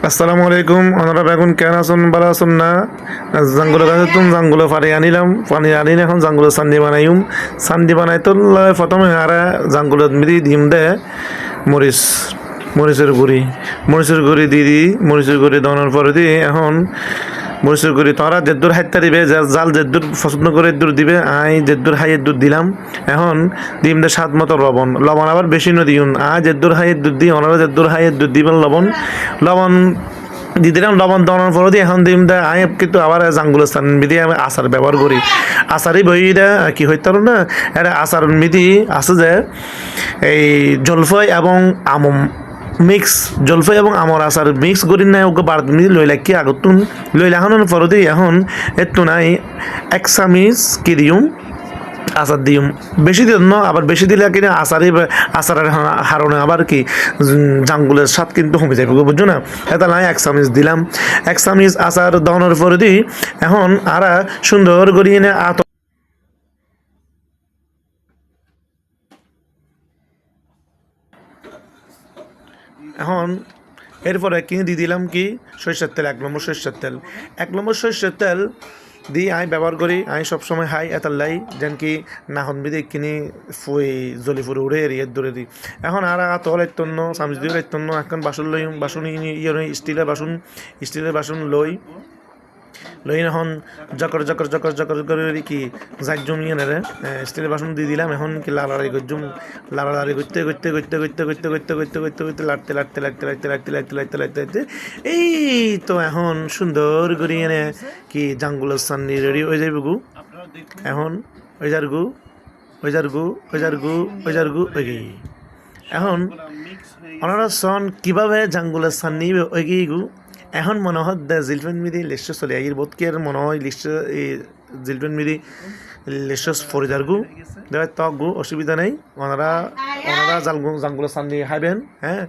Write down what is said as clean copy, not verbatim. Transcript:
আসসালামু আলাইকুম। ওনারা বেগুন কেন আসুন ভালো আসুন না জাঙ্গুলো গাছে তুম জাঙ্গুলো পানি আনিলে এখন জাঙ্গুলো সান্দি বানাই তো প্রথমে আরা জাঙ্গুলো মিদি ডিম দে মরিচ মরিচের গুড়ি মরিচের গুড়ি দেওয়ার পরে দিয়ে এখন মরিচের গুড়ি তোরা যেদ্দুর হাইতা দিবে জাল যেদ্দুর পছন্দ করে এদ্দুর দিবে যেদ্দুর হাই এদ্দুর দিলাম এখন ডিম দে স্বাদ মতো লবণ আবার বেশি দিউন যেদ্দুর হাই এদ্দুর দিই ওনারা যেদ্দুর হাই এদ্দুর দিবেন লবণ দিয়ে দিলাম লবণ দেওয়ার পরে দিয়ে এখন দিম দে কিন্তু আবার জাঙ্গুলো স্থান মিদি আমি আচার ব্যবহার করি আচারই বই কি হইতে পারো না এটা আচার মিদি আছে যে এই জলফাই এবং জলফাই এবং আমর আচার মিক্স করি না ওকে বাড়তি মিদি লইলা কি আগতুন লইলা এখন পরে দিয়ে এখন এত নাই এক চামিচ কি দিম আচার দিম বেশি দিন না আবার বেশি দিলে কিনা আচারের হারণে আবার কি জাঙ্গুলের স্বাদ কিন্তু কমে যাবে বুঝছো না এটা নাই এক চামিচ দিলাম এক চামিচ আচার দেওয়ানোর পরে দিই এখন আরা সুন্দর করে এনে এখন এরপরে কিনে দিয়ে দিলাম কি সরিষার তেল 1 নম্বর সরিষার তেল দিয়ে ব্যবহার করি সবসময় হাই এতাল্লাই যেন কি না হন বিদে কিনি জলি ফুরে উড়ে এরিয়ে ধরে দিই এখন আর তল এতন্য চামিচ দিয়ে এতন্য এখন বাসন স্টিলের বাসন লই এখন জকর করে কি জাক জমিয়ে নেড়ে স্টিলের বাসন দিয়ে দিলাম এখন কি লাড়াড়ি করতে লাড়তে এই তো এখন সুন্দর করে এনে কি জাঙ্গুলের সান্নি রেডি হয়ে যাবে গু এখন এখন ওনারা সন কিভাবে জাঙ্গুলের সান্নি ওই গু এখন মনে হয় জিলফেন মিদি লিস্ট চলে আই বোধ কি মনে হয় লিস্ট জিলফেন মিদি লিস্ট ফরিদার গু তক গু অসুবিধা নেই ওনারা জাঙ্গুলের সান্নি খাইবেন হ্যাঁ।